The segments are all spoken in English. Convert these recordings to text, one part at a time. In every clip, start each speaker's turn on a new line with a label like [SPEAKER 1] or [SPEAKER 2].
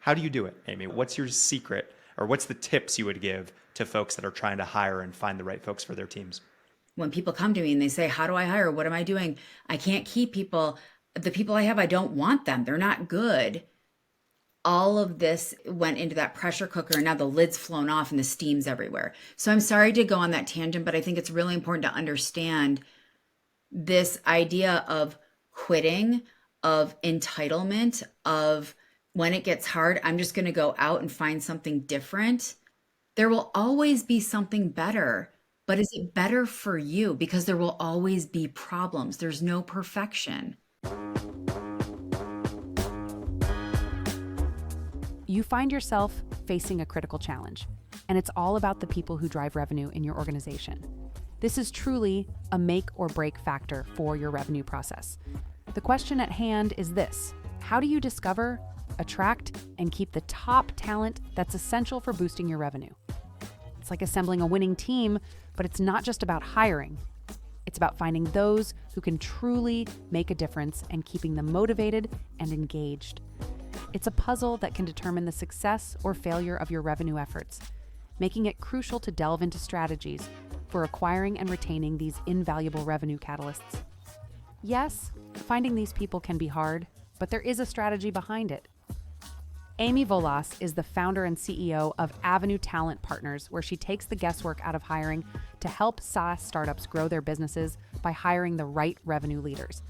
[SPEAKER 1] How do you do it, Amy? What's your secret or what's the tips you would give to folks that are trying to hire and find the right folks for their teams?
[SPEAKER 2] When people come to me and they say, "How do I hire? What am I doing? I can't keep people. The people I have, I don't want them. They're not good." All of this went into that pressure cooker, and now the lid's flown off and the steam's everywhere. So I'm sorry to go on that tangent, but I think it's really important to understand this idea of quitting, of entitlement, of when it gets hard, I'm just going to go out and find something different. There will always be something better, but is it better for you? Because there will always be problems. There's no perfection.
[SPEAKER 3] You find yourself facing a critical challenge, and it's all about the people who drive revenue in your organization. This is truly a make or break factor for your revenue process. The question at hand is this: how do you discover, attract, and keep the top talent that's essential for boosting your revenue? It's like assembling a winning team, but it's not just about hiring. It's about finding those who can truly make a difference and keeping them motivated and engaged. It's a puzzle that can determine the success or failure of your revenue efforts, making it crucial to delve into strategies for acquiring and retaining these invaluable revenue catalysts. Yes, finding these people can be hard, but there is a strategy behind it. Amy Volas is the founder and CEO of Avenue Talent Partners, where she takes the guesswork out of hiring to help SaaS startups grow their businesses by hiring the right revenue leaders.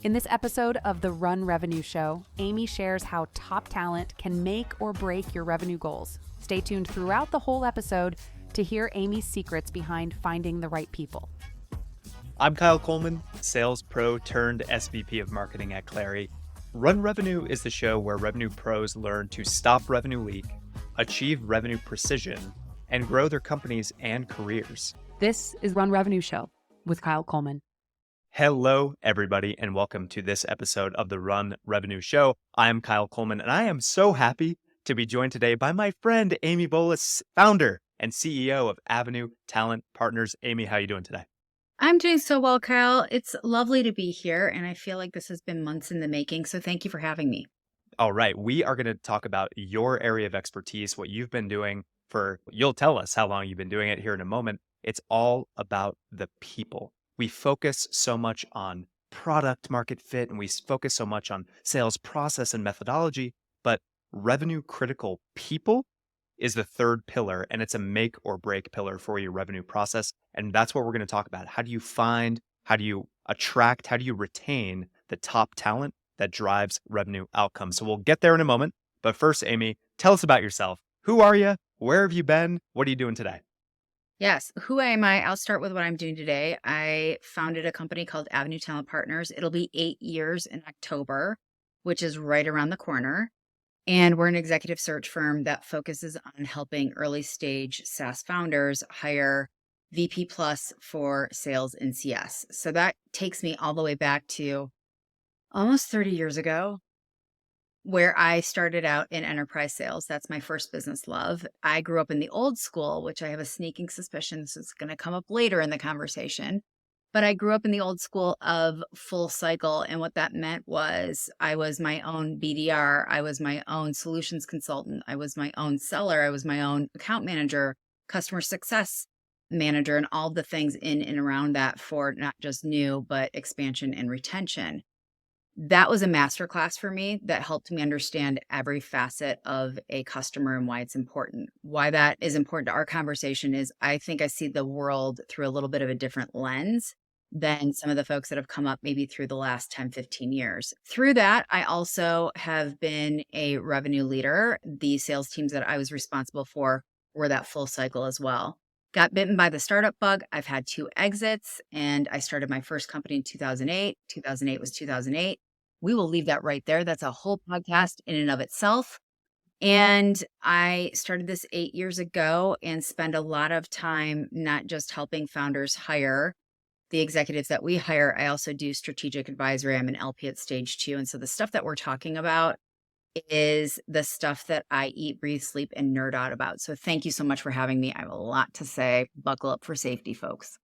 [SPEAKER 3] In this episode of the Run Revenue Show, Amy shares how top talent can make or break your revenue goals. Stay tuned throughout the whole episode to hear Amy's secrets behind finding the right people.
[SPEAKER 1] I'm Kyle Coleman, sales pro turned SVP of marketing at Clary. Run Revenue is the show where revenue pros learn to stop revenue leak, achieve revenue precision, and grow their companies and careers.
[SPEAKER 3] This is Run Revenue Show with Kyle Coleman.
[SPEAKER 1] Hello, everybody, and welcome to this episode of the Run Revenue Show. I'm Kyle Coleman, and I am so happy to be joined today by my friend Amy Volas, founder and CEO of Avenue Talent Partners. Amy, how are you doing today?
[SPEAKER 2] I'm doing so well, Kyle. It's lovely to be here, and I feel like this has been months in the making. So thank you for having me.
[SPEAKER 1] All right, we are going to talk about your area of expertise, what you've been doing you'll tell us how long you've been doing it here in a moment. It's all about the people. We focus so much on product market fit and we focus so much on sales process and methodology, but revenue critical people is the third pillar, and it's a make or break pillar for your revenue process. And that's what we're going to talk about. How do you find, how do you attract, how do you retain the top talent that drives revenue outcomes? So we'll get there in a moment. But first, Amy, tell us about yourself. Who are you? Where have you been? What are you doing today?
[SPEAKER 2] Yes. Who am I? I'll start with what I'm doing today. I founded a company called Avenue Talent Partners. It'll be 8 years in October, which is right around the corner. And we're an executive search firm that focuses on helping early stage SaaS founders hire VP plus for sales in CS. So that takes me all the way back to almost 30 years ago, where I started out in enterprise sales. That's my first business love. I grew up in the old school, which I have a sneaking suspicion this is going to come up later in the conversation. But I grew up in the old school of full cycle. And what that meant was I was my own BDR. I was my own solutions consultant. I was my own seller. I was my own account manager, customer success manager, and all the things in and around that for not just new, but expansion and retention. That was a masterclass for me that helped me understand every facet of a customer and why it's important. Why that is important to our conversation is I think I see the world through a little bit of a different lens than some of the folks that have come up maybe through the last 10, 15 years. Through that, I also have been a revenue leader. The sales teams that I was responsible for were that full cycle as well. Got bitten by the startup bug. I've had 2 exits, and I started my first company in 2008. 2008 was 2008. We will leave that right there. That's a whole podcast in and of itself. And I started this 8 years ago and spend a lot of time not just helping founders hire the executives that we hire. I also do strategic advisory. I'm an LP at stage 2. And so the stuff that we're talking about is the stuff that I eat, breathe, sleep, and nerd out about. So thank you so much for having me. I have a lot to say. Buckle up for safety, folks.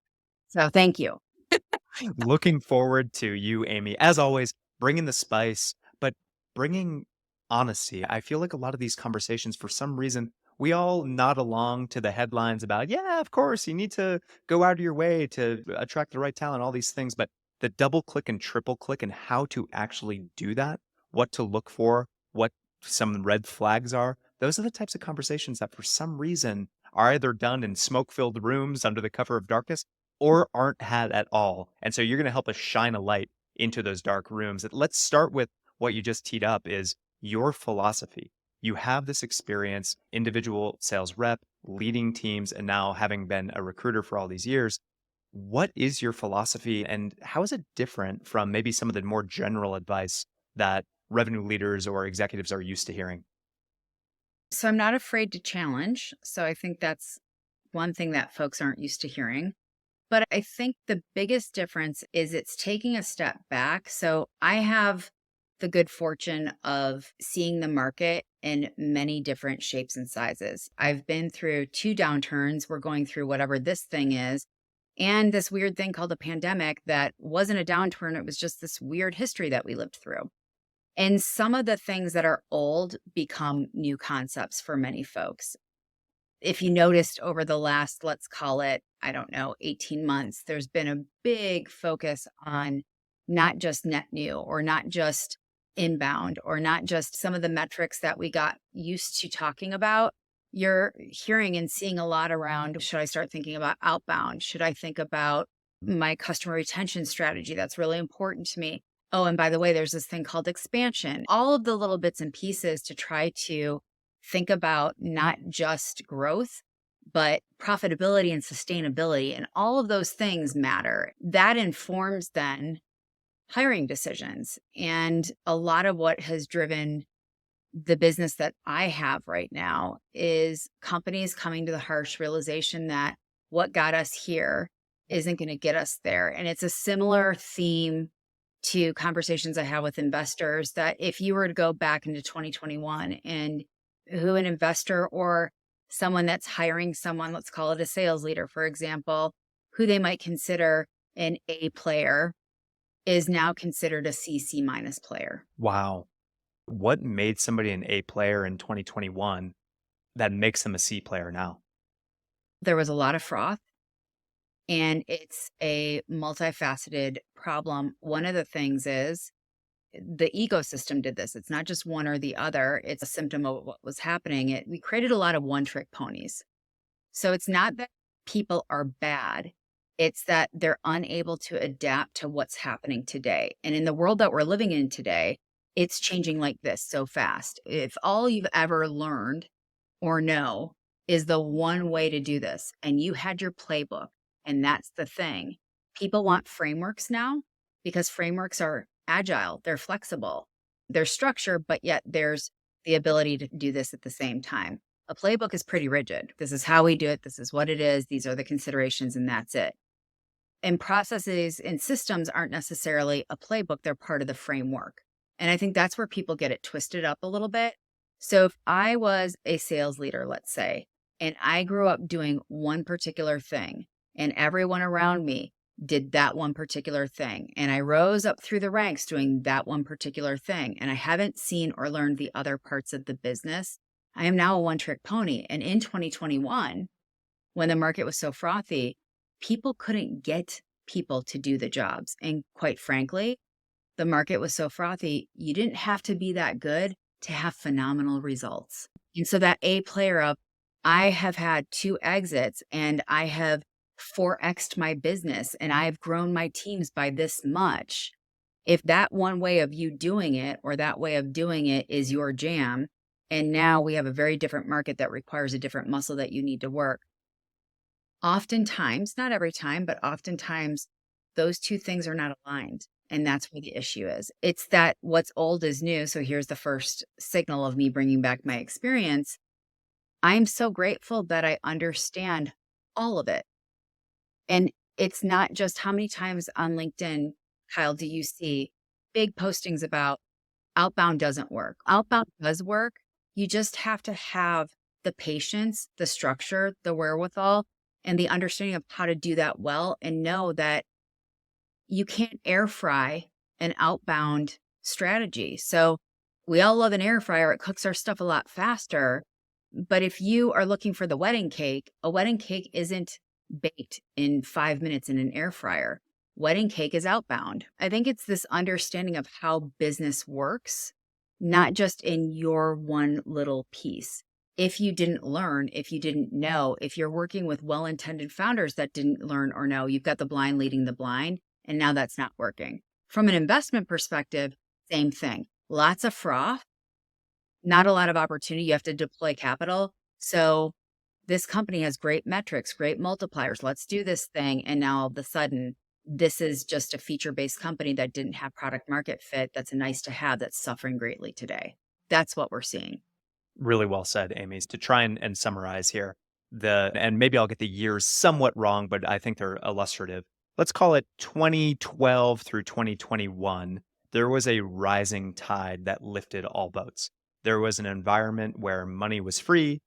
[SPEAKER 2] So thank you.
[SPEAKER 1] Looking forward to you, Amy, as always, bringing the spice, but bringing honesty. I feel like a lot of these conversations, for some reason, we all nod along to the headlines about, yeah, of course, you need to go out of your way to attract the right talent, all these things. But the double click and triple click and how to actually do that, what to look for, what some red flags are, those are the types of conversations that for some reason are either done in smoke filled rooms under the cover of darkness or aren't had at all. And so you're going to help us shine a light into those dark rooms. Let's start with what you just teed up is your philosophy. You have this experience, individual sales rep, leading teams, and now having been a recruiter for all these years. What is your philosophy and how is it different from maybe some of the more general advice that revenue leaders or executives are used to hearing?
[SPEAKER 2] So I'm not afraid to challenge. So I think that's one thing that folks aren't used to hearing. But I think the biggest difference is it's taking a step back. So I have the good fortune of seeing the market in many different shapes and sizes. I've been through two downturns. We're going through whatever this thing is, and this weird thing called a pandemic that wasn't a downturn. It was just this weird history that we lived through. And some of the things that are old become new concepts for many folks. If you noticed over the last, let's call it, I don't know, 18 months, there's been a big focus on not just net new or not just inbound or not just some of the metrics that we got used to talking about. You're hearing and seeing a lot around, should I start thinking about outbound? Should I think about my customer retention strategy? That's really important to me. Oh, and by the way, there's this thing called expansion. All of the little bits and pieces to try to think about not just growth, but profitability and sustainability. And all of those things matter. That informs then hiring decisions. And a lot of what has driven the business that I have right now is companies coming to the harsh realization that what got us here isn't going to get us there. And it's a similar theme to conversations I have with investors that if you were to go back into 2021 and who an investor or someone that's hiring someone, let's call it a sales leader, for example, who they might consider an A player is now considered a CC minus player.
[SPEAKER 1] Wow. What made somebody an A player in 2021 that makes them a C player now?
[SPEAKER 2] There was a lot of froth and it's a multifaceted problem. One of the things is the ecosystem did this. It's not just one or the other. It's a symptom of what was happening. We created a lot of one trick ponies. So it's not that people are bad. It's that they're unable to adapt to what's happening today. And in the world that we're living in today, it's changing like this so fast. If all you've ever learned or know is the one way to do this, and you had your playbook, and that's the thing, people want frameworks now because frameworks are agile, they're flexible, they're structured, but yet there's the ability to do this at the same time. A playbook is pretty rigid. This is how we do it. This is what it is. These are the considerations, and that's it. And processes and systems aren't necessarily a playbook, they're part of the framework. And I think that's where people get it twisted up a little bit. So if I was a sales leader, let's say, and I grew up doing one particular thing, and everyone around me did that one particular thing, and I rose up through the ranks doing that one particular thing, and I haven't seen or learned the other parts of the business, I am now a one-trick pony. And in 2021, when the market was so frothy, people couldn't get people to do the jobs. And quite frankly, the market was so frothy, you didn't have to be that good to have phenomenal results. And so that A player of, I have had two exits and I have 4x'd my business and I've grown my teams by this much. If that one way of you doing it or that way of doing it is your jam, and now we have a very different market that requires a different muscle that you need to work. Oftentimes, not every time, but oftentimes those two things are not aligned. And that's where the issue is. It's that what's old is new. So here's the first signal of me bringing back my experience. I'm so grateful that I understand all of it. And it's not just how many times on LinkedIn, Kyle, do you see big postings about outbound doesn't work? Outbound does work. You just have to have the patience, the structure, the wherewithal, and the understanding of how to do that well, and know that you can't air fry an outbound strategy. So We all love an air fryer. It cooks our stuff a lot faster. But if you are looking for the wedding cake, a wedding cake isn't baked in 5 minutes in an air fryer. Wedding cake is outbound. I think it's this understanding of how business works, not just in your one little piece. If you didn't learn, if you didn't know, if you're working with well-intended founders that didn't learn or know, you've got the blind leading the blind, and now that's not working. From an investment perspective, same thing. Lots of froth, not a lot of opportunity. You have to deploy capital. So this company has great metrics, great multipliers. Let's do this thing. And now all of a sudden, this is just a feature-based company that didn't have product market fit. That's a nice to have that's suffering greatly today. That's what we're seeing.
[SPEAKER 1] Really well said, Amy. To try and summarize here, and maybe I'll get the years somewhat wrong, but I think they're illustrative. Let's call it 2012 through 2021. There was a rising tide that lifted all boats. There was an environment where money was free.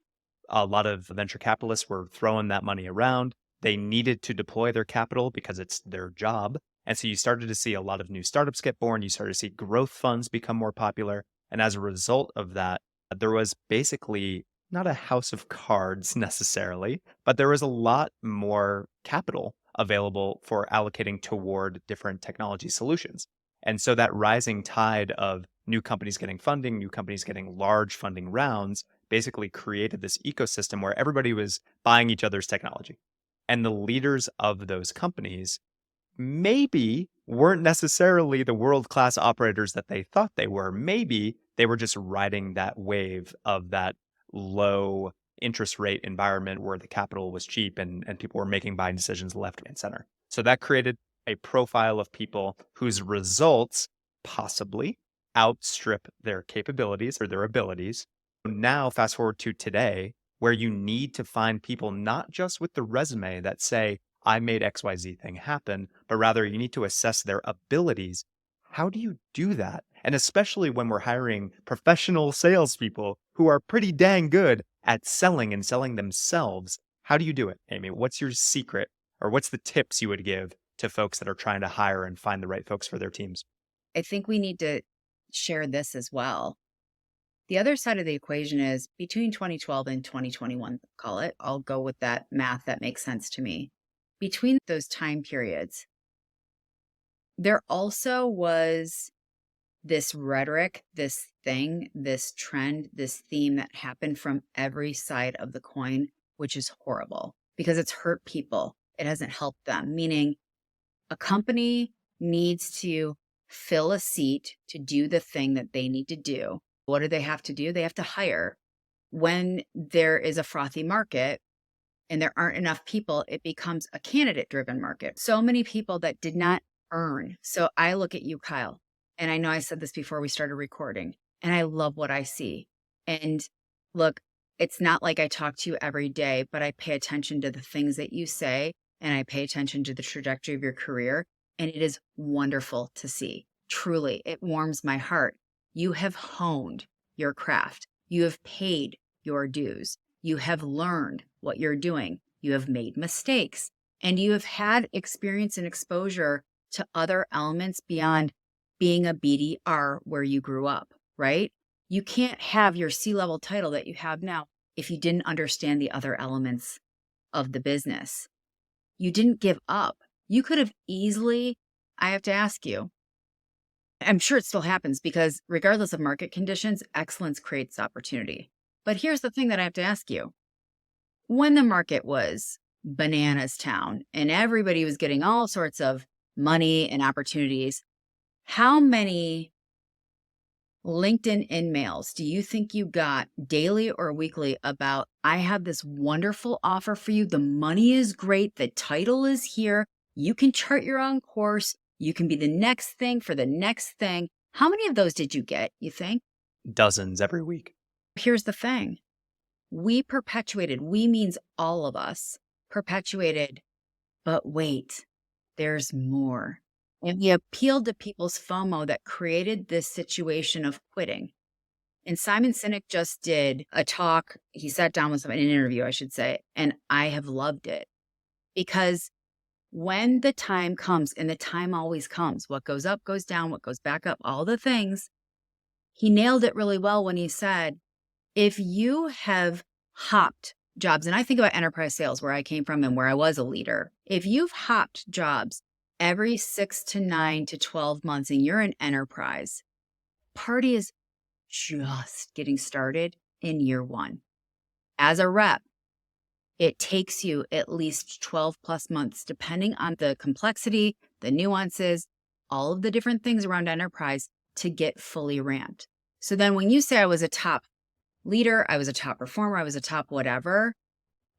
[SPEAKER 1] A lot of venture capitalists were throwing that money around. They needed to deploy their capital because it's their job. And so you started to see a lot of new startups get born. You started to see growth funds become more popular. And as a result of that, there was basically not a house of cards necessarily, but there was a lot more capital available for allocating toward different technology solutions. And so that rising tide of new companies getting funding, new companies getting large funding rounds, basically created this ecosystem where everybody was buying each other's technology. And the leaders of those companies maybe weren't necessarily the world-class operators that they thought they were. Maybe they were just riding that wave of that low interest rate environment where the capital was cheap and people were making buying decisions left and center. So that created a profile of people whose results possibly outstrip their capabilities or their abilities. Now, fast forward to today, where you need to find people not just with the resume that say, I made XYZ thing happen, but rather you need to assess their abilities. How do you do that? And especially when we're hiring professional salespeople who are pretty dang good at selling and selling themselves, how do you do it, Amy? What's your secret or what's the tips you would give to folks that are trying to hire and find the right folks for their teams?
[SPEAKER 2] I think we need to share this as well. The other side of the equation is between 2012 and 2021, call it. I'll go with that math that makes sense to me. Between those time periods, there also was this rhetoric, this thing, this trend, this theme that happened from every side of the coin, which is horrible because it's hurt people. It hasn't helped them, meaning a company needs to fill a seat to do the thing that they need to do. What do they have to do? They have to hire. When there is a frothy market and there aren't enough people, it becomes a candidate-driven market. So many people that did not earn. So I look at you, Kyle, and I know I said this before we started recording, and I love what I see. And look, it's not like I talk to you every day, but I pay attention to the things that you say, and I pay attention to the trajectory of your career, and it is wonderful to see. Truly, it warms my heart. You have honed your craft. You have paid your dues. You have learned what you're doing. You have made mistakes, and you have had experience and exposure to other elements beyond being a BDR where you grew up, right? You can't have your C-level title that you have now if you didn't understand the other elements of the business. You didn't give up. You could have easily, I have to ask you, I'm sure it still happens because regardless of market conditions, excellence creates opportunity. But here's the thing that I have to ask you. When the market was bananas town and everybody was getting all sorts of money and opportunities, how many LinkedIn in-mails do you think you got daily or weekly about, I have this wonderful offer for you. The money is great. The title is here. You can chart your own course. You can be the next thing for the next thing. How many of those did you get, you think?
[SPEAKER 1] Dozens every week.
[SPEAKER 2] Here's the thing. We means all of us, perpetuated, but wait, there's more. And we appealed to people's FOMO that created this situation of quitting. And Simon Sinek just did a talk. He sat down with someone in an interview, I should say, and I have loved it because when the time comes, and the time always comes, what goes up goes down, what goes back up, all the things, he nailed it really well when he said, if you have hopped jobs, and I think about enterprise sales where I came from and where I was a leader, if you've hopped jobs every 6 to 9 to 12 months and you're an enterprise, party is just getting started in year one. As a rep, it takes you at least 12 plus months, depending on the complexity, the nuances, all of the different things around enterprise to get fully ramped. So then when you say I was a top leader, I was a top performer, I was a top whatever,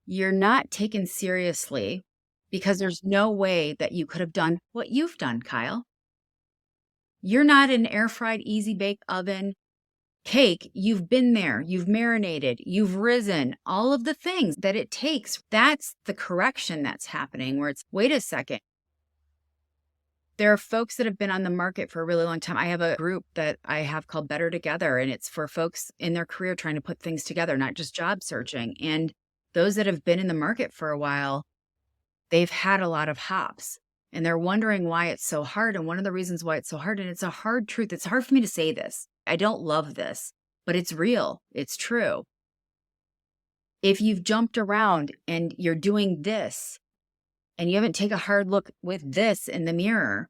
[SPEAKER 2] you're not taken seriously because there's no way that you could have done what you've done, Kyle. You're not an air fried, easy bake oven cake. You've been there, you've marinated, you've risen, all of the things that it takes. That's the correction that's happening where it's, wait a second. There are folks that have been on the market for a really long time. I have a group that I have called Better Together, and it's for folks in their career trying to put things together, not just job searching. And those that have been in the market for a while, they've had a lot of hops and they're wondering why it's so hard. And one of the reasons why it's so hard, and it's a hard truth, it's hard for me to say this. I don't love this, but it's real. It's true. If you've jumped around and you're doing this and you haven't taken a hard look with this in the mirror,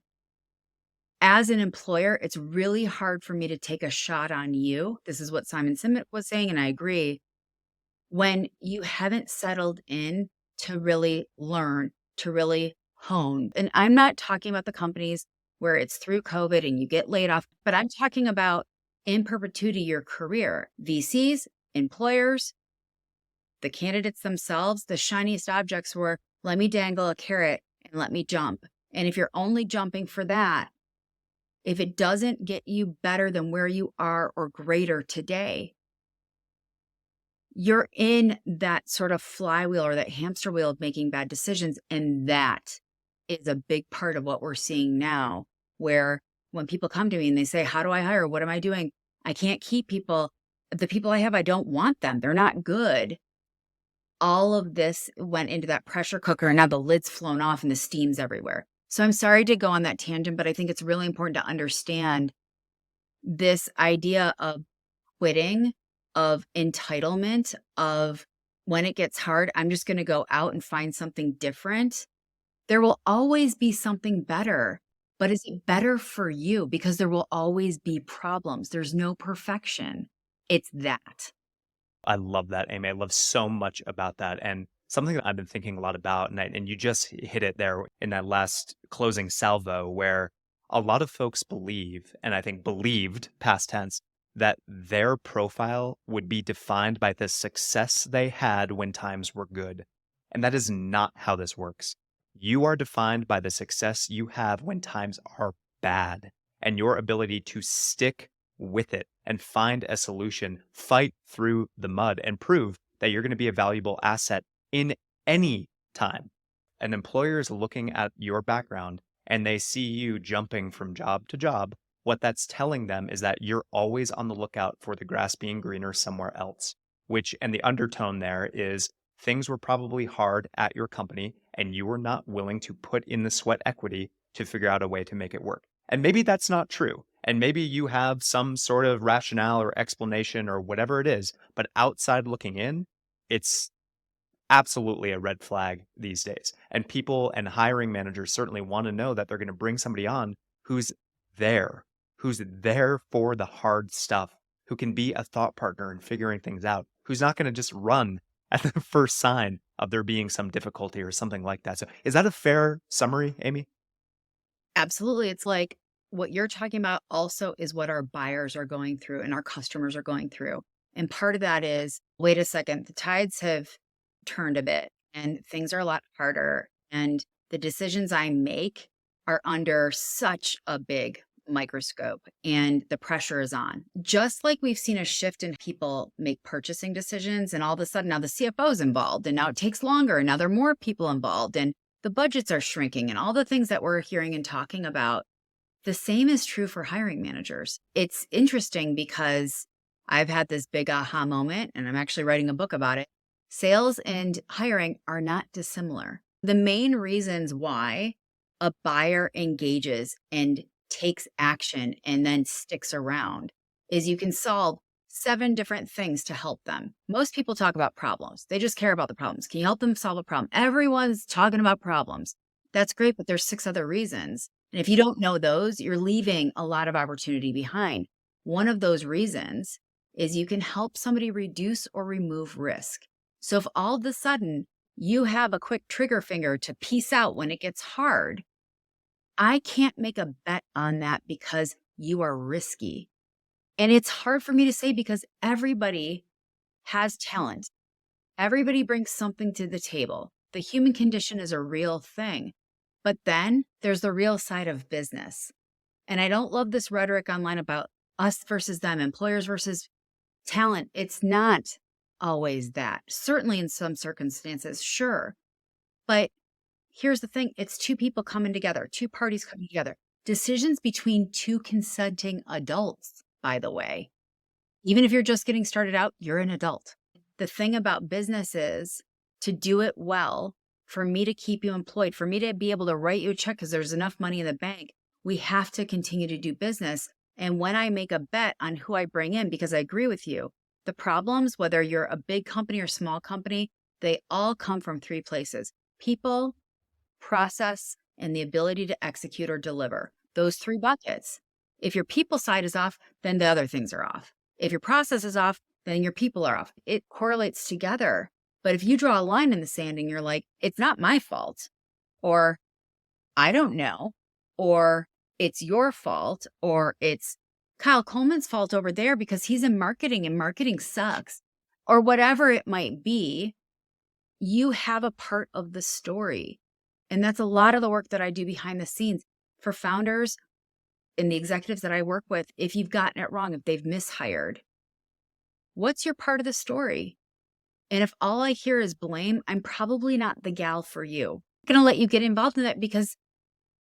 [SPEAKER 2] as an employer, it's really hard for me to take a shot on you. This is what Simon Sinek was saying, and I agree. When you haven't settled in to really learn, to really hone. And I'm not talking about the companies where it's through COVID and you get laid off, but I'm talking about in perpetuity your career. VCs, employers, the candidates themselves, the shiniest objects were, let me dangle a carrot and let me jump. And if you're only jumping for that, if it doesn't get you better than where you are or greater today, you're in that sort of flywheel or that hamster wheel of making bad decisions. And that is a big part of what we're seeing now, where when people come to me and they say, how do I hire? What am I doing? I can't keep people. The people I have, I don't want them. They're not good. All of this went into that pressure cooker, and now the lid's flown off and the steam's everywhere. So I'm sorry to go on that tangent, but I think it's really important to understand this idea of quitting, of entitlement, of when it gets hard, I'm just going to go out and find something different. There will always be something better, but is it better for you? Because there will always be problems. There's no perfection. It's that.
[SPEAKER 1] I love that, Amy. I love so much about that. And something that I've been thinking a lot about, and you just hit it there in that last closing salvo, where a lot of folks believe, and I think believed, past tense, that their profile would be defined by the success they had when times were good. And that is not how this works. You are defined by the success you have when times are bad, and your ability to stick with it and find a solution, fight through the mud, and prove that you're going to be a valuable asset in any time. An employer is looking at your background and they see you jumping from job to job. What that's telling them is that you're always on the lookout for the grass being greener somewhere else, and the undertone there is things were probably hard at your company and you were not willing to put in the sweat equity to figure out a way to make it work. And maybe that's not true. And maybe you have some sort of rationale or explanation or whatever it is, but outside looking in, it's absolutely a red flag these days. And people and hiring managers certainly want to know that they're going to bring somebody on who's there, who's there for the hard stuff, who can be a thought partner in figuring things out, who's not going to just run at the first sign of there being some difficulty or something like that. So is that a fair summary, Amy?
[SPEAKER 2] Absolutely. It's like what you're talking about also is what our buyers are going through and our customers are going through. And part of that is, wait a second, the tides have turned a bit and things are a lot harder. And the decisions I make are under such a big microscope and the pressure is on. Just like we've seen a shift in people make purchasing decisions, and all of a sudden now the CFO is involved and now it takes longer and now there are more people involved and the budgets are shrinking and all the things that we're hearing and talking about. The same is true for hiring managers. It's interesting because I've had this big aha moment and I'm actually writing a book about it. Sales and hiring are not dissimilar. The main reasons why a buyer engages and takes action and then sticks around is you can solve 7 different things to help them. Most people talk about problems. They just care about the problems. Can you help them solve a problem? Everyone's talking about problems. That's great, but there's 6 other reasons. And if you don't know those, you're leaving a lot of opportunity behind. One of those reasons is you can help somebody reduce or remove risk. So if all of a sudden you have a quick trigger finger to peace out when it gets hard, I can't make a bet on that because you are risky. And it's hard for me to say because everybody has talent. Everybody brings something to the table. The human condition is a real thing. But then there's the real side of business. And I don't love this rhetoric online about us versus them, employers versus talent. It's not always that. Certainly in some circumstances, sure. But here's the thing. It's 2 people coming together, 2 parties coming together. Decisions between 2 consenting adults, by the way. Even if you're just getting started out, you're an adult. The thing about business is to do it well, for me to keep you employed, for me to be able to write you a check because there's enough money in the bank, we have to continue to do business. And when I make a bet on who I bring in, because I agree with you, the problems, whether you're a big company or small company, they all come from 3 places: people, process, and the ability to execute or deliver. Those 3 buckets. If your people side is off, then the other things are off. If your process is off, then your people are off. It correlates together. But if you draw a line in the sand and you're like, it's not my fault, or I don't know, or it's your fault, or it's Kyle Coleman's fault over there because he's in marketing and marketing sucks, or whatever it might be, you have a part of the story. And that's a lot of the work that I do behind the scenes for founders and the executives that I work with. If you've gotten it wrong, if they've mishired, what's your part of the story? And if all I hear is blame, I'm probably not the gal for you. I'm going to let you get involved in that because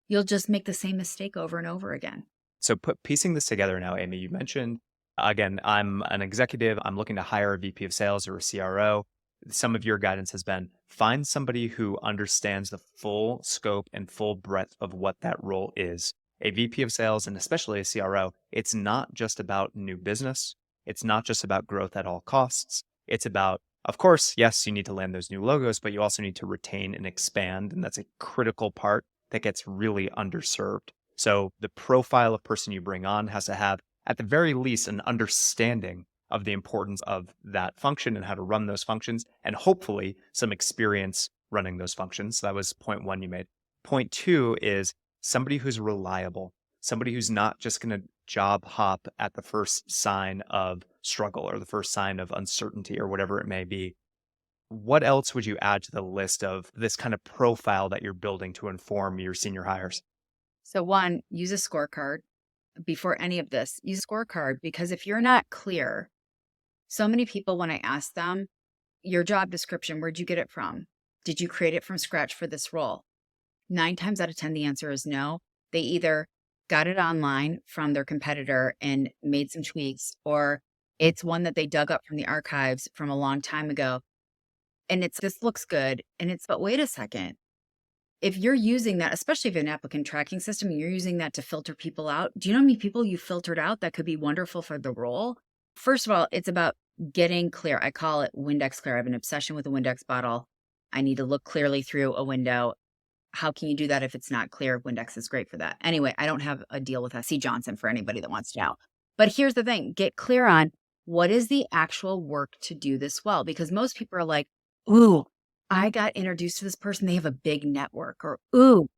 [SPEAKER 2] you'll just make the same mistake over and over again.
[SPEAKER 1] So piecing this together now, Amy, you mentioned, again, I'm an executive. I'm looking to hire a VP of sales or a CRO. Some of your guidance has been find somebody who understands the full scope and full breadth of what that role is. A VP of sales and especially a CRO, it's not just about new business. It's not just about growth at all costs. It's about, of course, yes, you need to land those new logos, but you also need to retain and expand. And that's a critical part that gets really underserved. So the profile of person you bring on has to have, at the very least, an understanding of the importance of that function and how to run those functions, and hopefully some experience running those functions. So that was point 1 you made. Point 2 is somebody who's reliable, somebody who's not just going to job hop at the first sign of struggle or the first sign of uncertainty or whatever it may be. What else would you add to the list of this kind of profile that you're building to inform your senior hires?
[SPEAKER 2] So 1, use a scorecard. Before any of this, use a scorecard, because if you're not clear, so many people, when I ask them, your job description, where'd you get it from? Did you create it from scratch for this role? 9 times out of 10, the answer is no. They either got it online from their competitor and made some tweaks, or it's one that they dug up from the archives from a long time ago. And this looks good. And but wait a second. If you're using that, especially if you have an applicant tracking system and you're using that to filter people out, do you know how many people you filtered out that could be wonderful for the role? First of all, it's about getting clear. I call it Windex clear. I have an obsession with a Windex bottle. I need to look clearly through a window. How can you do that if it's not clear? Windex is great for that. Anyway, I don't have a deal with SC Johnson for anybody that wants to know. But here's the thing. Get clear on what is the actual work to do this well? Because most people are like, ooh, I got introduced to this person. They have a big network. Or, ooh,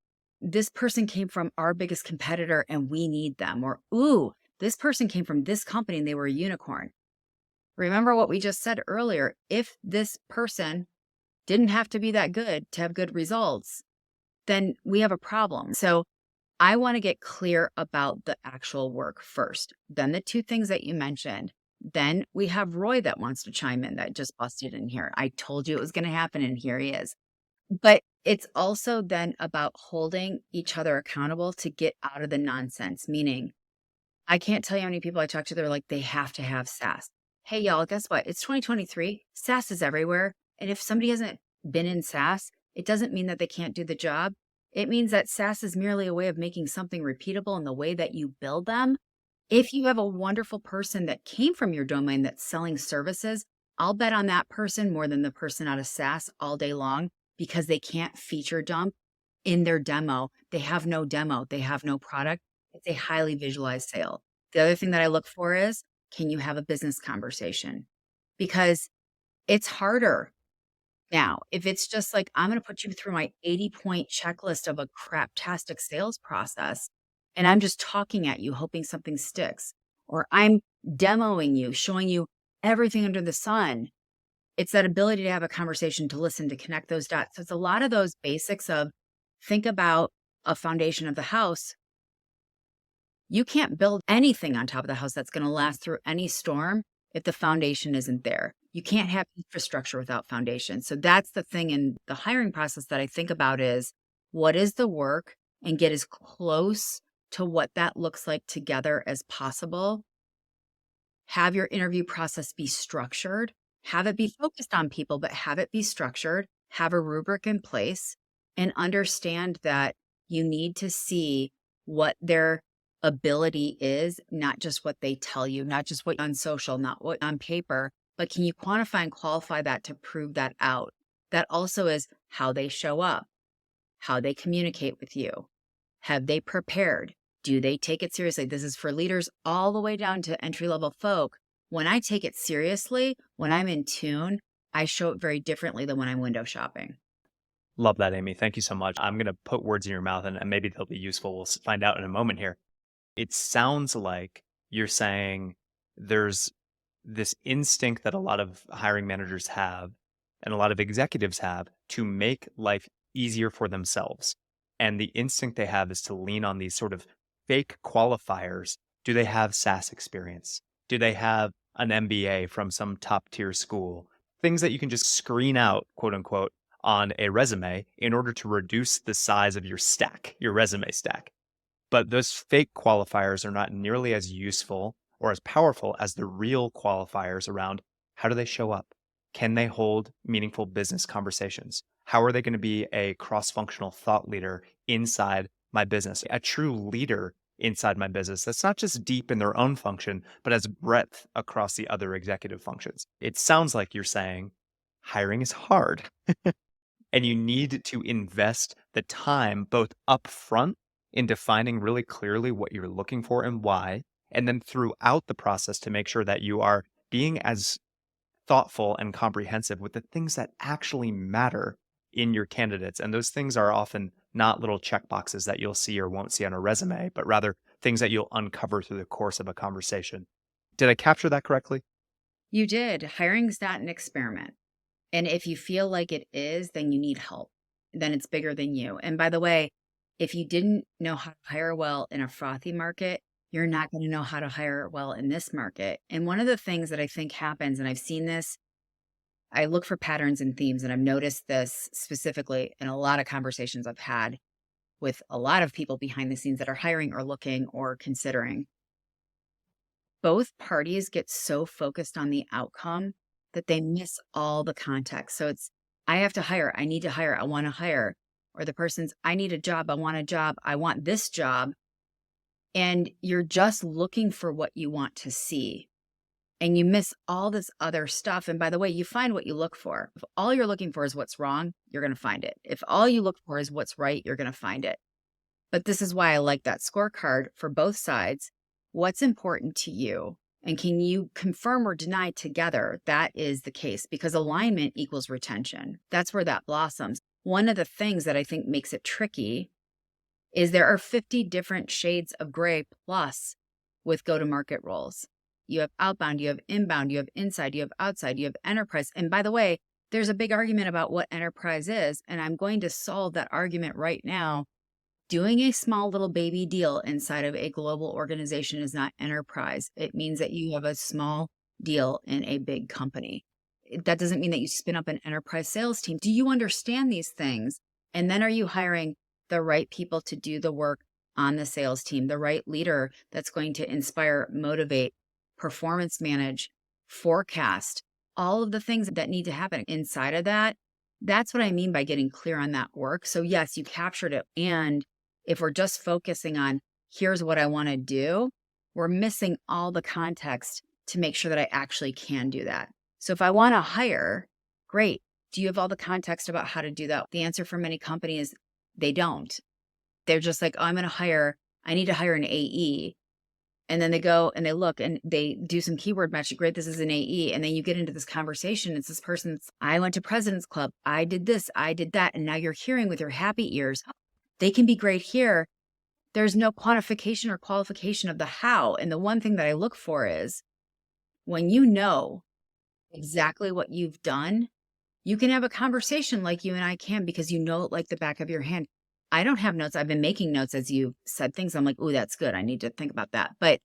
[SPEAKER 2] this person came from our biggest competitor and we need them. Or, ooh, this person came from this company and they were a unicorn. Remember what we just said earlier. If this person didn't have to be that good to have good results, then we have a problem. So I want to get clear about the actual work first. Then the 2 things that you mentioned. Then we have Roy that wants to chime in that just busted in here. I told you it was going to happen and here he is. But it's also then about holding each other accountable to get out of the nonsense. Meaning, I can't tell you how many people I talk to, they're like, they have to have SaaS. Hey, y'all, guess what? It's 2023. SaaS is everywhere. And if somebody hasn't been in SaaS, it doesn't mean that they can't do the job. It means that SaaS is merely a way of making something repeatable in the way that you build them. If you have a wonderful person that came from your domain that's selling services, I'll bet on that person more than the person out of SaaS all day long because they can't feature dump in their demo. They have no demo, they have no product. It's a highly visualized sale. The other thing that I look for is, can you have a business conversation? Because it's harder now. If it's just like, I'm going to put you through my 80-point checklist of a craptastic sales process, and I'm just talking at you, hoping something sticks, or I'm demoing you, showing you everything under the sun. It's that ability to have a conversation, to listen, to connect those dots. So it's a lot of those basics of, think about a foundation of the house. You can't build anything on top of the house that's going to last through any storm if the foundation isn't there. You can't have infrastructure without foundation. So that's the thing in the hiring process that I think about is, what is the work, and get as close to what that looks like together as possible. Have your interview process be structured. Have it be focused on people, but have it be structured. Have a rubric in place, and understand that you need to see what their ability is, not just what they tell you, not just what on social, not what on paper, but can you quantify and qualify that to prove that out? That also is how they show up, how they communicate with you. Have they prepared? Do they take it seriously? This is for leaders all the way down to entry-level folk. When I take it seriously, when I'm in tune, I show it very differently than when I'm window shopping.
[SPEAKER 1] Love that, Amy. Thank you so much. I'm going to put words in your mouth and maybe they'll be useful. We'll find out in a moment here. It sounds like you're saying there's this instinct that a lot of hiring managers have and a lot of executives have to make life easier for themselves. And the instinct they have is to lean on these sort of fake qualifiers. Do they have SaaS experience? Do they have an MBA from some top tier school? Things that you can just screen out, quote unquote, on a resume in order to reduce the size of your stack, your resume stack. But those fake qualifiers are not nearly as useful or as powerful as the real qualifiers around, how do they show up? Can they hold meaningful business conversations? How are they going to be a cross-functional thought leader inside my business, a true leader inside my business that's not just deep in their own function, but has breadth across the other executive functions? It sounds like you're saying hiring is hard and you need to invest the time both upfront in defining really clearly what you're looking for and why, and then throughout the process to make sure that you are being as thoughtful and comprehensive with the things that actually matter in your candidates. And those things are often not little check boxes that you'll see or won't see on a resume, but rather things that you'll uncover through the course of a conversation. Did I capture that correctly?
[SPEAKER 2] You did. Hiring's not an experiment. And if you feel like it is, then you need help. Then it's bigger than you. And by the way, if you didn't know how to hire well in a frothy market, you're not going to know how to hire well in this market. And one of the things that I think happens, and I've seen this, I look for patterns and themes, and I've noticed this specifically in a lot of conversations I've had with a lot of people behind the scenes that are hiring or looking or considering. Both parties get so focused on the outcome that they miss all the context. So it's, I have to hire, I need to hire, I want to hire. Or the person's, I need a job, I want a job, I want this job. And you're just looking for what you want to see. And you miss all this other stuff. And by the way, you find what you look for. If all you're looking for is what's wrong, you're going to find it. If all you look for is what's right, you're going to find it. But this is why I like that scorecard for both sides. What's important to you? And can you confirm or deny together that is the case? Because alignment equals retention. That's where that blossoms. One of the things that I think makes it tricky is there are 50 different shades of gray plus with go-to-market roles. You have outbound, you have inbound, you have inside, you have outside, you have enterprise. And by the way, there's a big argument about what enterprise is, and I'm going to solve that argument right now. Doing a small little baby deal inside of a global organization is not enterprise. It means that you have a small deal in a big company. That doesn't mean that you spin up an enterprise sales team. Do you understand these things? And then are you hiring the right people to do the work on the sales team, the right leader that's going to inspire, motivate, performance manage, forecast, all of the things that need to happen inside of that? That's what I mean by getting clear on that work. So yes, you captured it. And if we're just focusing on, here's what I want to do, we're missing all the context to make sure that I actually can do that. So if I want to hire, great. Do you have all the context about how to do that? The answer for many companies is they don't. They're just like, oh, I need to hire an AE. And then they go and they look and they do some keyword matching. Great, this is an AE. And then you get into this conversation. It's this person's, I went to President's Club. I did this, I did that. And now you're hearing with your happy ears, they can be great here. There's no quantification or qualification of the how. And the one thing that I look for is when you know exactly what you've done, you can have a conversation like you and I can because you know it like the back of your hand. I don't have notes. I've been making notes as you said things. I'm like, oh, that's good. I need to think about that. But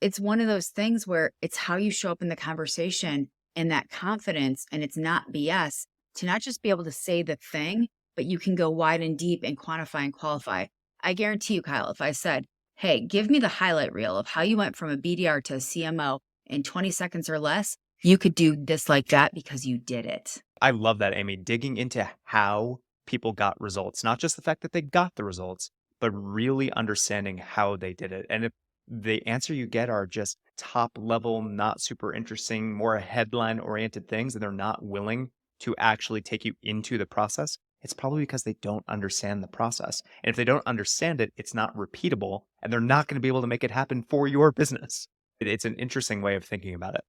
[SPEAKER 2] it's one of those things where it's how you show up in the conversation and that confidence, and it's not BS to not just be able to say the thing, but you can go wide and deep and quantify and qualify. I guarantee you, Kyle, if I said, hey, give me the highlight reel of how you went from a BDR to a CMO in 20 seconds or less, you could do this like that because you did it.
[SPEAKER 1] I love that, Amy, digging into how people got results, not just the fact that they got the results, but really understanding how they did it. And if the answer you get are just top level, not super interesting, more headline oriented things, and they're not willing to actually take you into the process, it's probably because they don't understand the process. And if they don't understand it, it's not repeatable and they're not going to be able to make it happen for your business. It's an interesting way of thinking about it.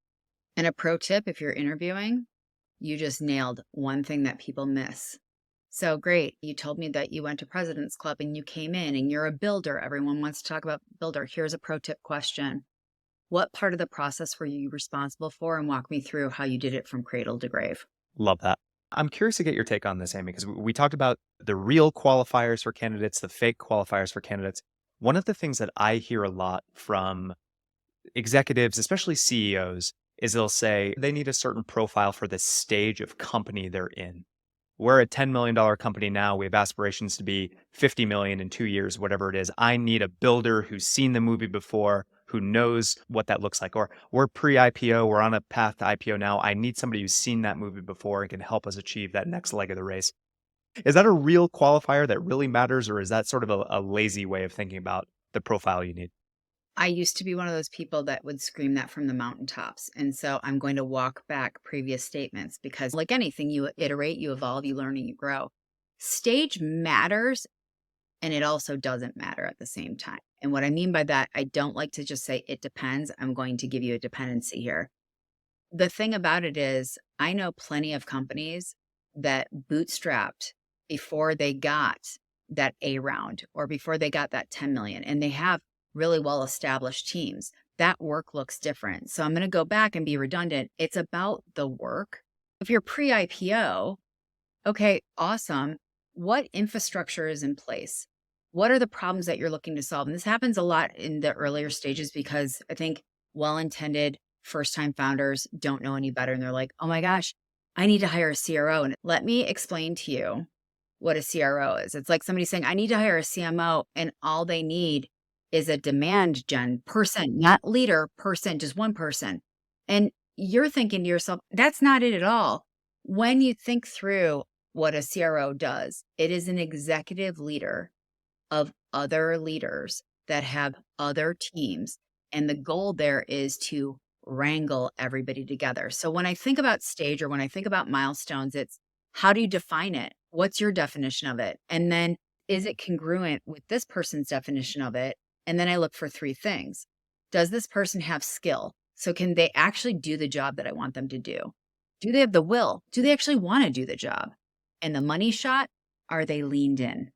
[SPEAKER 2] And a pro tip, if you're interviewing, you just nailed one thing that people miss. So great. You told me that you went to President's Club and you came in and you're a builder. Everyone wants to talk about builder. Here's a pro tip question. What part of the process were you responsible for? And walk me through how you did it from cradle to grave.
[SPEAKER 1] Love that. I'm curious to get your take on this, Amy, because we talked about the real qualifiers for candidates, the fake qualifiers for candidates. One of the things that I hear a lot from executives, especially CEOs, is they'll say they need a certain profile for the stage of company they're in. We're a $10 million company now. We have aspirations to be 50 million in 2 years, whatever it is. I need a builder who's seen the movie before, who knows what that looks like. Or we're pre-IPO, we're on a path to IPO now. I need somebody who's seen that movie before and can help us achieve that next leg of the race. Is that a real qualifier that really matters, or is that sort of a lazy way of thinking about the profile you need?
[SPEAKER 2] I used to be one of those people that would scream that from the mountaintops. And so I'm going to walk back previous statements because, like anything, you iterate, you evolve, you learn, and you grow. Stage matters, and it also doesn't matter at the same time. And what I mean by that, I don't like to just say it depends. I'm going to give you a dependency here. The thing about it is, I know plenty of companies that bootstrapped before they got that A round or before they got that 10 million, and they have really well-established teams. That work looks different. So I'm going to go back and be redundant. It's about the work. If you're pre-IPO, okay, awesome. What infrastructure is in place? What are the problems that you're looking to solve? And this happens a lot in the earlier stages because I think well-intended first-time founders don't know any better. And they're like, oh my gosh, I need to hire a CRO. And let me explain to you what a CRO is. It's like somebody saying, I need to hire a CMO, and all they need is a demand gen person, not leader person, just one person. And you're thinking to yourself, that's not it at all. When you think through what a CRO does, it is an executive leader of other leaders that have other teams. And the goal there is to wrangle everybody together. So when I think about stage or when I think about milestones, it's how do you define it? What's your definition of it? And then is it congruent with this person's definition of it? And then I look for three things. Does this person have skill? So can they actually do the job that I want them to do? Do they have the will? Do they actually want to do the job? And the money shot, are they leaned in?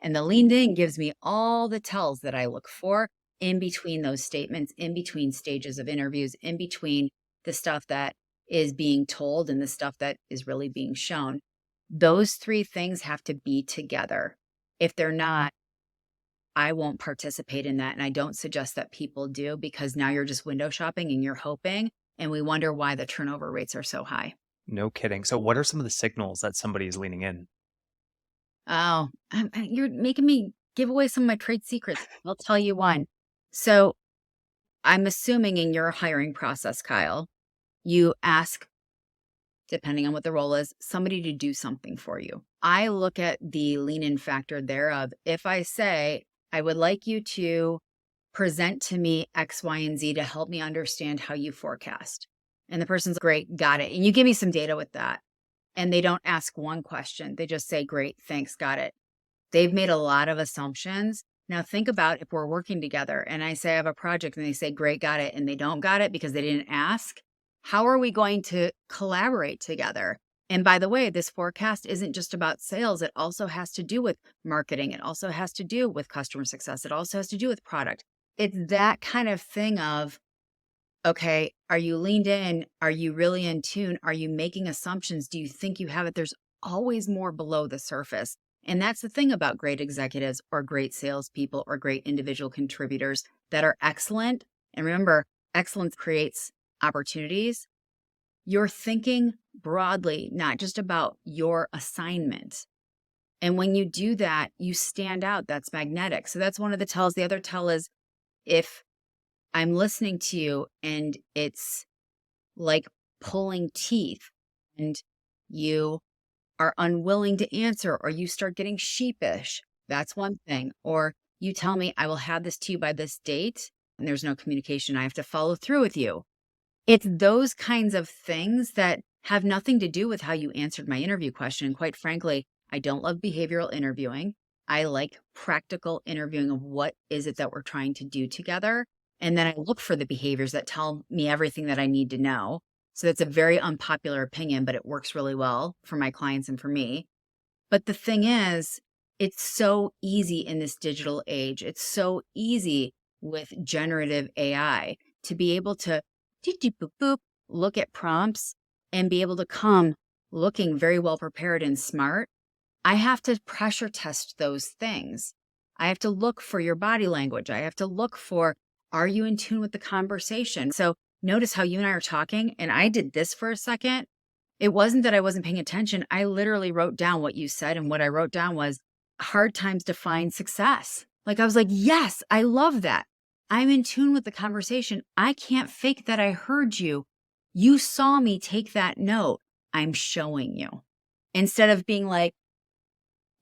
[SPEAKER 2] And the leaned in gives me all the tells that I look for in between those statements, in between stages of interviews, in between the stuff that is being told and the stuff that is really being shown. Those three things have to be together. If they're not, I won't participate in that. And I don't suggest that people do because now you're just window shopping and you're hoping. And we wonder why the turnover rates are so high.
[SPEAKER 1] No kidding. So what are some of the signals that somebody is leaning in?
[SPEAKER 2] Oh, you're making me give away some of my trade secrets. I'll tell you one. So I'm assuming in your hiring process, Kyle, you ask, depending on what the role is, somebody to do something for you. I look at the lean in factor thereof. If I say, I would like you to present to me X, Y, and Z to help me understand how you forecast. And the person's great, got it. And you give me some data with that. And they don't ask one question. They just say, great, thanks, got it. They've made a lot of assumptions. Now think about if we're working together and I say I have a project and they say, great, got it. And they don't got it because they didn't ask. How are we going to collaborate together? And by the way, this forecast isn't just about sales. It also has to do with marketing. It also has to do with customer success. It also has to do with product. It's that kind of thing of, okay, are you leaned in? Are you really in tune? Are you making assumptions? Do you think you have it? There's always more below the surface. And that's the thing about great executives or great salespeople or great individual contributors that are excellent. And remember, excellence creates opportunities. You're thinking broadly, not just about your assignment. And when you do that, you stand out. That's magnetic. So that's one of the tells. The other tell is if I'm listening to you and it's like pulling teeth and you are unwilling to answer or you start getting sheepish, that's one thing. Or you tell me I will have this to you by this date and there's no communication. I have to follow through with you. It's those kinds of things that have nothing to do with how you answered my interview question. And quite frankly, I don't love behavioral interviewing. I like practical interviewing of what is it that we're trying to do together. And then I look for the behaviors that tell me everything that I need to know. So that's a very unpopular opinion, but it works really well for my clients and for me. But the thing is, it's so easy in this digital age. It's so easy with generative AI to be able to doop, doop, boop, boop, look at prompts and be able to come looking very well prepared and smart. I have to pressure test those things. I have to look for your body language. I have to look for, are you in tune with the conversation? So notice how you and I are talking, and I did this for a second. It wasn't that I wasn't paying attention. I literally wrote down what you said, and what I wrote down was hard times define success. Like I was like, yes, I love that. I'm in tune with the conversation. I can't fake that I heard you. You saw me take that note. I'm showing you. Instead of being like,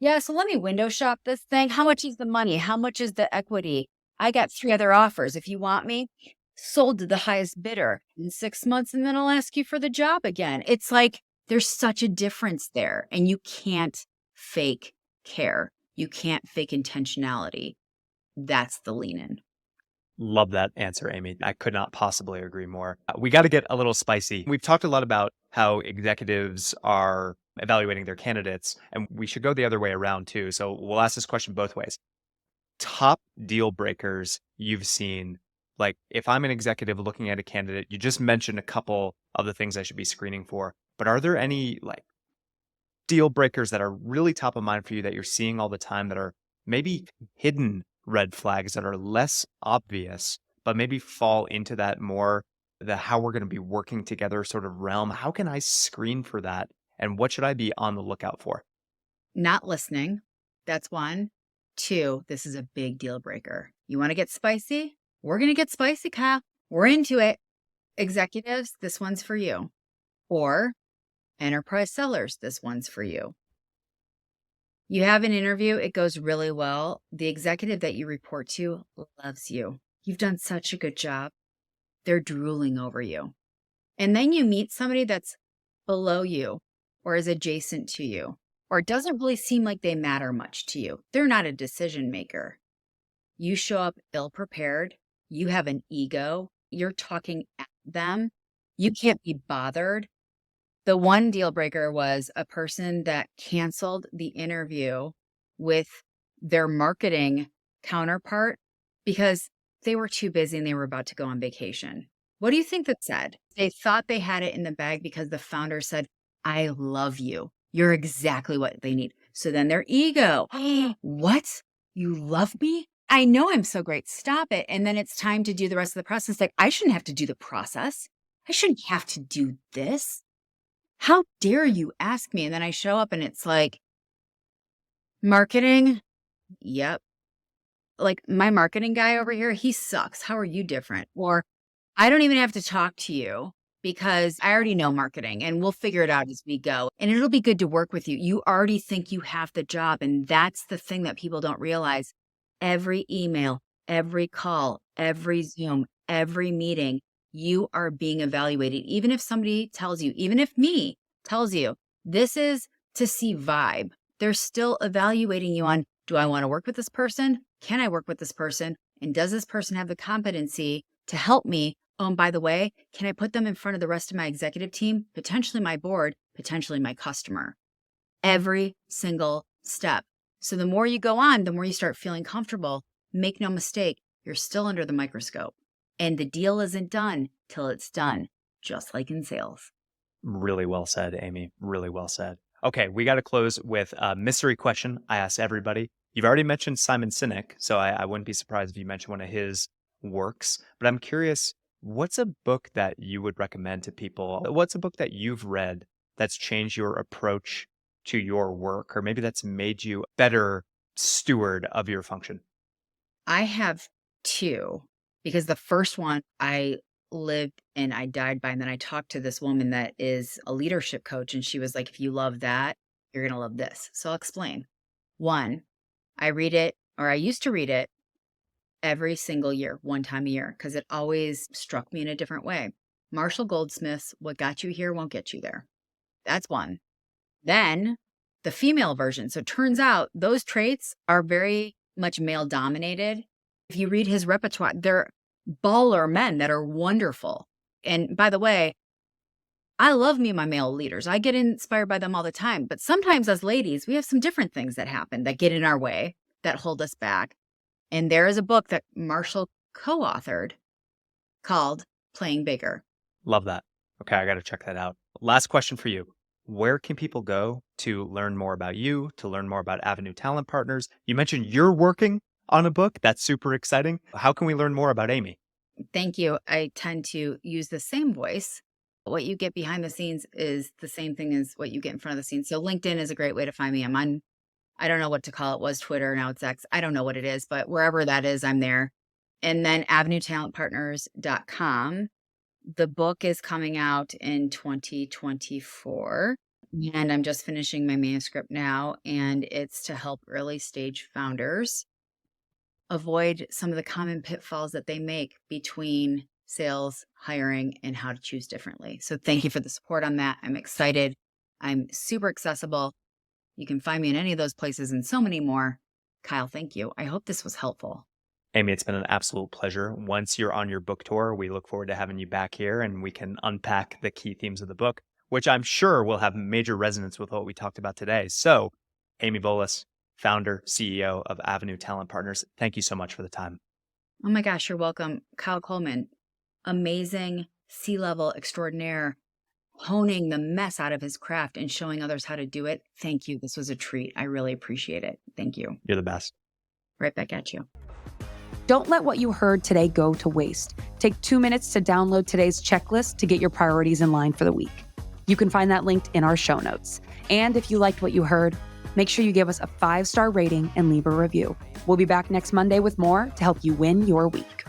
[SPEAKER 2] yeah, so let me window shop this thing. How much is the money? How much is the equity? I got 3 other offers. If you want me, sold to the highest bidder in 6 months, and then I'll ask you for the job again. It's like there's such a difference there, and you can't fake care. You can't fake intentionality. That's the lean in.
[SPEAKER 1] Love that answer, Amy. I could not possibly agree more. We got to get a little spicy. We've talked a lot about how executives are evaluating their candidates, and we should go the other way around too. So we'll ask this question both ways. Top deal breakers you've seen, like if I'm an executive looking at a candidate, you just mentioned a couple of the things I should be screening for, but are there any like deal breakers that are really top of mind for you that you're seeing all the time that are maybe hidden red flags that are less obvious, but maybe fall into that more the how we're going to be working together sort of realm? How can I screen for that? And what should I be on the lookout for?
[SPEAKER 2] Not listening. That's one. 2, this is a big deal breaker. You want to get spicy? We're going to get spicy, Kyle. We're into it. Executives, this one's for you. Or enterprise sellers, this one's for you. You have an interview, it goes really well. The executive that you report to loves you. You've done such a good job. They're drooling over you. And then you meet somebody that's below you or is adjacent to you, or doesn't really seem like they matter much to you. They're not a decision maker. You show up ill-prepared. You have an ego. You're talking at them. You can't be bothered. The one deal breaker was a person that canceled the interview with their marketing counterpart because they were too busy and they were about to go on vacation. What do you think that said? They thought they had it in the bag because the founder said, I love you. You're exactly what they need. So then their ego, what? You love me? I know I'm so great. Stop it. And then it's time to do the rest of the process. Like, I shouldn't have to do the process. I shouldn't have to do this. How dare you ask me? And then I show up and it's like, marketing? Yep. Like my marketing guy over here, he sucks. How are you different? Or I don't even have to talk to you because I already know marketing and we'll figure it out as we go. And it'll be good to work with you. You already think you have the job. And that's the thing that people don't realize. Every email, every call, every Zoom, every meeting, you are being evaluated. Even if somebody tells you, even if me tells you, this is to see vibe, they're still evaluating you on, do I want to work with this person? Can I work with this person? And does this person have the competency to help me? Oh, and by the way, can I put them in front of the rest of my executive team, potentially my board, potentially my customer? Every single step. So the more you go on, the more you start feeling comfortable. Make no mistake, you're still under the microscope. And the deal isn't done till it's done, just like in sales.
[SPEAKER 1] Really well said, Amy. Really well said. Okay, we got to close with a mystery question I ask everybody. You've already mentioned Simon Sinek, so I wouldn't be surprised if you mentioned one of his works. But I'm curious, what's a book that you would recommend to people? What's a book that you've read that's changed your approach to your work, or maybe that's made you a better steward of your function?
[SPEAKER 2] I have two, because the first one I lived and I died by. And then I talked to this woman that is a leadership coach, and she was like, if you love that, you're going to love this. So I'll explain. One, I read it, or I used to read it every single year, one time a year, because it always struck me in a different way. Marshall Goldsmith's What Got You Here Won't Get You There. That's one. Then the female version. So it turns out those traits are very much male dominated. If you read his repertoire, they're baller men that are wonderful. And by the way, I love me my male leaders. I get inspired by them all the time. But sometimes as ladies, we have some different things that happen that get in our way, that hold us back. And there is a book that Marshall co-authored called Playing Bigger.
[SPEAKER 1] Love that. Okay, I got to check that out. Last question for you. Where can people go to learn more about you, to learn more about Avenue Talent Partners? You mentioned you're working on a book. That's super exciting. How can we learn more about Amy?
[SPEAKER 2] Thank you. I tend to use the same voice. What you get behind the scenes is the same thing as what you get in front of the scenes. So LinkedIn is a great way to find me. I'm on, I don't know what to call it. Was Twitter, now it's X. I don't know what it is, but wherever that is, I'm there. And then avenuetalentpartners.com. The book is coming out in 2024, and I'm just finishing my manuscript now, and it's to help early stage founders avoid some of the common pitfalls that they make between sales, hiring, and how to choose differently. So thank you for the support on that. I'm excited. I'm super accessible. You can find me in any of those places and so many more. Kyle, thank you. I hope this was helpful.
[SPEAKER 1] Amy, it's been an absolute pleasure. Once you're on your book tour, we look forward to having you back here and we can unpack the key themes of the book, which I'm sure will have major resonance with what we talked about today. So, Amy Volas, founder, CEO of Avenue Talent Partners, thank you so much for the time.
[SPEAKER 2] Oh my gosh, you're welcome. Kyle Coleman, amazing C-level extraordinaire, honing the mess out of his craft and showing others how to do it. Thank you. This was a treat. I really appreciate it. Thank you.
[SPEAKER 1] You're the best.
[SPEAKER 2] Right back at you.
[SPEAKER 3] Don't let what you heard today go to waste. Take 2 minutes to download today's checklist to get your priorities in line for the week. You can find that linked in our show notes. And if you liked what you heard, make sure you give us a 5-star rating and leave a review. We'll be back next Monday with more to help you win your week.